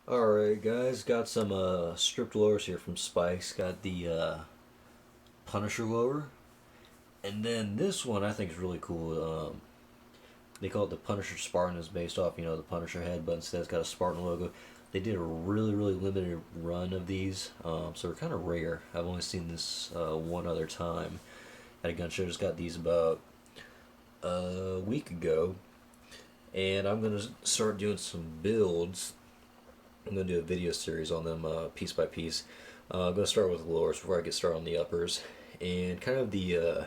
Alright guys, got some stripped lowers here from Spikes. Got the Punisher lower. And then this one I think is really cool. They call it the Punisher Spartan. It's based off, the Punisher head, but instead it's got a Spartan logo. They did a really limited run of these, so they're kind of rare. I've only seen this one other time at a gun show. Just got these about a week ago. And I'm going to start doing some builds. I'm going to do a video series on them piece by piece. I'm going to start with the lowers before I get started on the uppers. And kind of the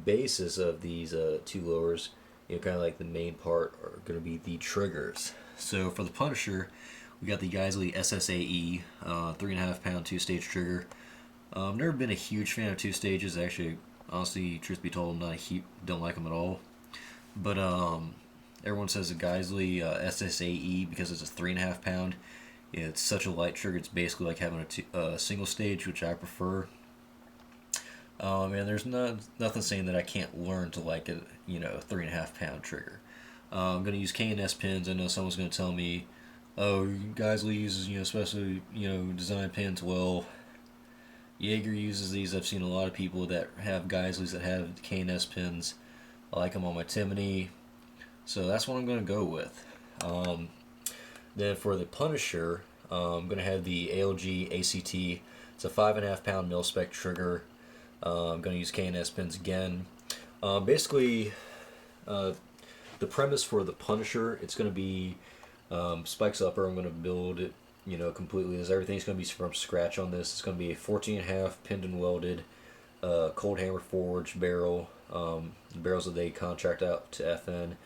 basis of these two lowers, kind of like the main part, are going to be the triggers. So for the Punisher, we got the Geisselle SSA-E 3.5 pound 2-stage trigger. Never been a huge fan of 2 stages. Actually, honestly, truth be told, don't like them at all. But everyone says the Geisselle SSA-E because it's a 3.5 pound. It's such a light trigger. It's basically like having a single stage, which I prefer. And there's nothing saying that I can't learn to like a 3.5 pound trigger. I'm gonna use K&S pins. I know someone's gonna tell me, "Oh, Geisselle uses specially design pins." Well, Jaeger uses these. I've seen a lot of people that have Geisselles that have K&S pins. I like them on my Timony, so that's what I'm gonna go with. Then for the Punisher, I'm gonna have the ALG ACT. It's a 5.5 pound mil spec trigger. I'm going to use K&S pins again. Basically, the premise for the Punisher, it's going to be Spike's upper. I'm going to build it, completely. Everything's going to be from scratch on this. It's going to be a 14.5 pinned and welded, cold hammer forged barrel. The barrels that they contract out to FN.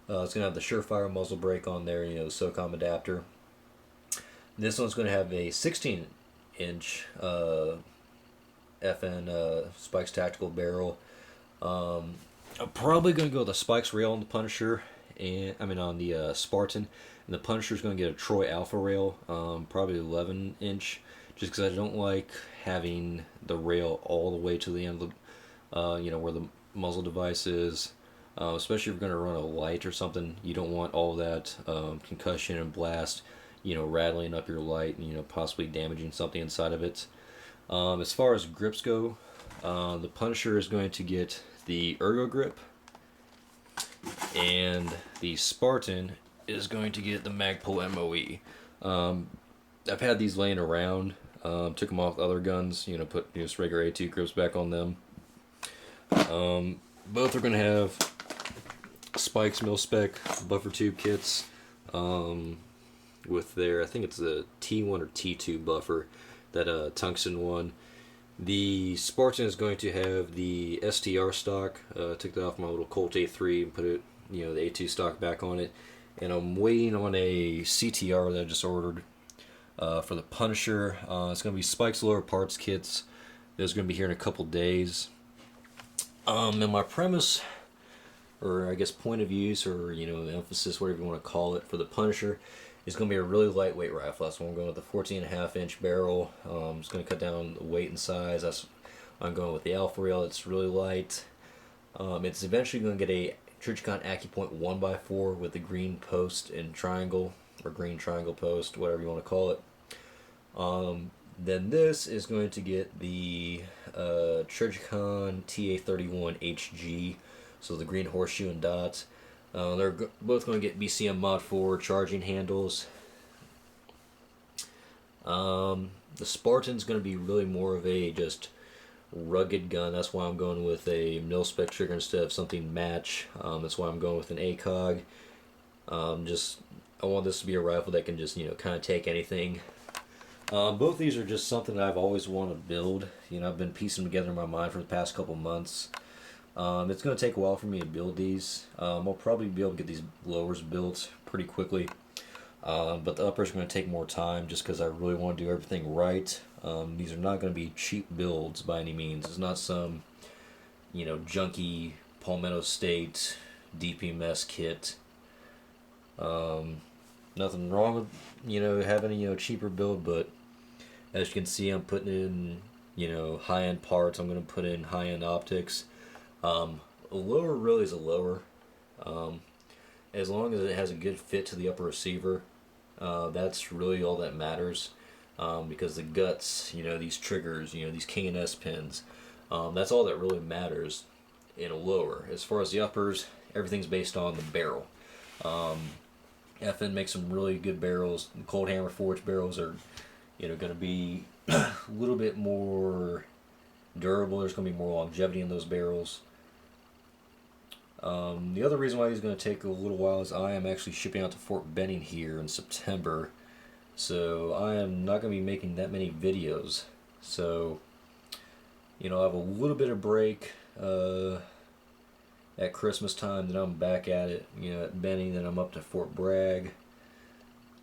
It's going to have the Surefire muzzle brake on there, the SOCOM adapter. This one's going to have a 16-inch FN Spikes tactical barrel. I'm probably going to go with the Spikes rail on the Punisher, and on the Spartan. And the Punisher's going to get a Troy Alpha rail, probably 11-inch, just because I don't like having the rail all the way to the end of the, where the muzzle device is. Especially if you're going to run a light or something, you don't want all that concussion and blast, rattling up your light and possibly damaging something inside of it. As far as grips go, the Punisher is going to get the Ergo grip, and the Spartan is going to get the Magpul MOE. I've had these laying around, took them off other guns, put just regular A2 grips back on them. Both are going to have Spikes mil-spec buffer tube kits with their, I think it's a T1 or T2 buffer, that tungsten one. The Spartan is going to have the STR stock. Took that off my little Colt A3 and put it, the A2 stock back on it. And I'm waiting on a CTR that I just ordered for the Punisher. It's going to be Spikes lower parts kits. That's going to be here in a couple days. And my premise, or I guess point of use, or emphasis, whatever you want to call it, for the Punisher, is going to be a really lightweight rifle. That's why I'm going with the 14.5-inch barrel. It's going to cut down the weight and size. I'm going with the Alpha rail. It's really light. It's eventually going to get a Trijicon AccuPoint 1x4 with the green post and triangle, or green triangle post, whatever you want to call it. Then this is going to get the Trijicon TA31 HG, so the green horseshoe and dots. They're both going to get BCM Mod 4 charging handles. The Spartan's going to be really more of a just rugged gun. That's why I'm going with a mil-spec trigger instead of something match. That's why I'm going with an ACOG. I want this to be a rifle that can just kind of take anything. Both these are just something that I've always wanted to build. I've been piecing them together in my mind for the past couple months. It's going to take a while for me to build these. I'll probably be able to get these lowers built pretty quickly. But the uppers are going to take more time just because I really want to do everything right. These are not going to be cheap builds by any means. It's not some, junky Palmetto State DPMS kit. Nothing wrong with, having a cheaper build, but as you can see, I'm putting in, high-end parts. I'm going to put in high-end optics. A lower really is a lower. As long as it has a good fit to the upper receiver, That's really all that matters, because the guts, these triggers, these K&S pins, that's all that really matters in a lower. As far as the uppers, everything's based on the barrel. FN makes some really good barrels. Cold hammer forged barrels are, going to be a little bit more durable. There's going to be more longevity in those barrels. The other reason why he's going to take a little while is I am actually shipping out to Fort Benning here in September, so I am not going to be making that many videos. So, I have a little bit of break at Christmas time, then I'm back at it, at Benning, then I'm up to Fort Bragg.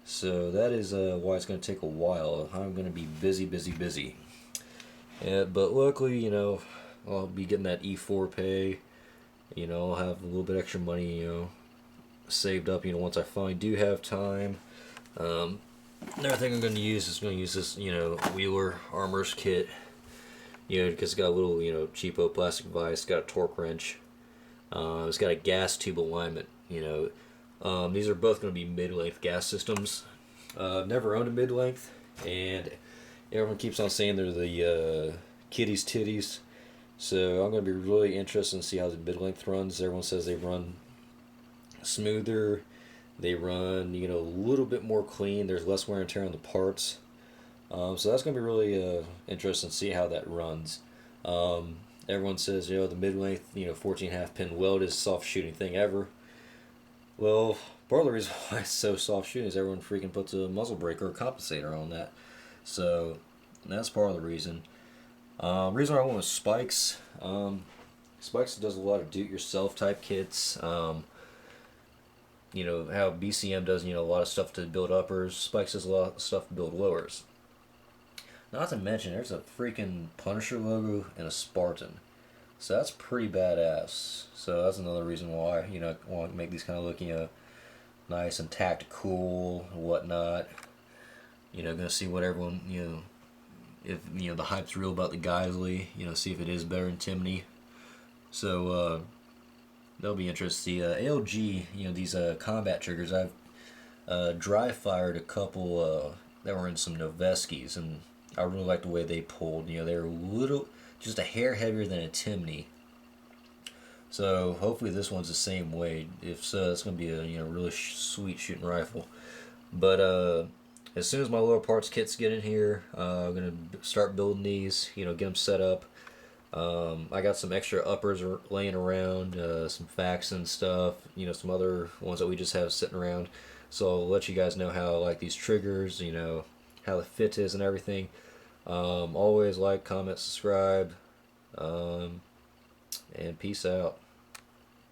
So that is why it's going to take a while. I'm going to be busy. But luckily, I'll be getting that E4 pay. I'll have a little bit extra money, saved up, once I finally do have time. Another thing I'm going to use is this, Wheeler Armor's kit, because it's got a little, cheapo plastic vise, got a torque wrench. It's got a gas tube alignment, these are both going to be mid-length gas systems. Never owned a mid-length, and everyone keeps on saying they're the kitty's titties. So I'm going to be really interested in see how the mid-length runs. Everyone says they run smoother, they run a little bit more clean, there's less wear and tear on the parts. So that's going to be really interesting to see how that runs. Everyone says, the mid-length, 14.5 pin weld is the soft shooting thing ever. Well, part of the reason why it's so soft shooting is everyone freaking puts a muzzle brake or a compensator on that. So that's part of the reason. Reason why I went with Spikes. Spikes does a lot of do-it-yourself type kits. How BCM does, a lot of stuff to build uppers. Spikes does a lot of stuff to build lowers. Not to mention, there's a freaking Punisher logo and a Spartan. So that's pretty badass. So that's another reason why, I want to make these kind of look, nice and tactical and whatnot. Gonna see what everyone, if, the hype's real about the Geisselle, see if it is better than Timney. So, that'll be interesting. The ALG, these combat triggers, I've dry fired a couple that were in some Noveskis, and I really like the way they pulled. They were just a hair heavier than a Timney. So hopefully this one's the same way. If so, it's going to be a really sweet shooting rifle. But as soon as my lower parts kits get in here, I'm going to start building these, get them set up. I got some extra uppers laying around, some facts and stuff, some other ones that we just have sitting around. So I'll let you guys know how I like these triggers, how the fit is and everything. Always like, comment, subscribe, and peace out.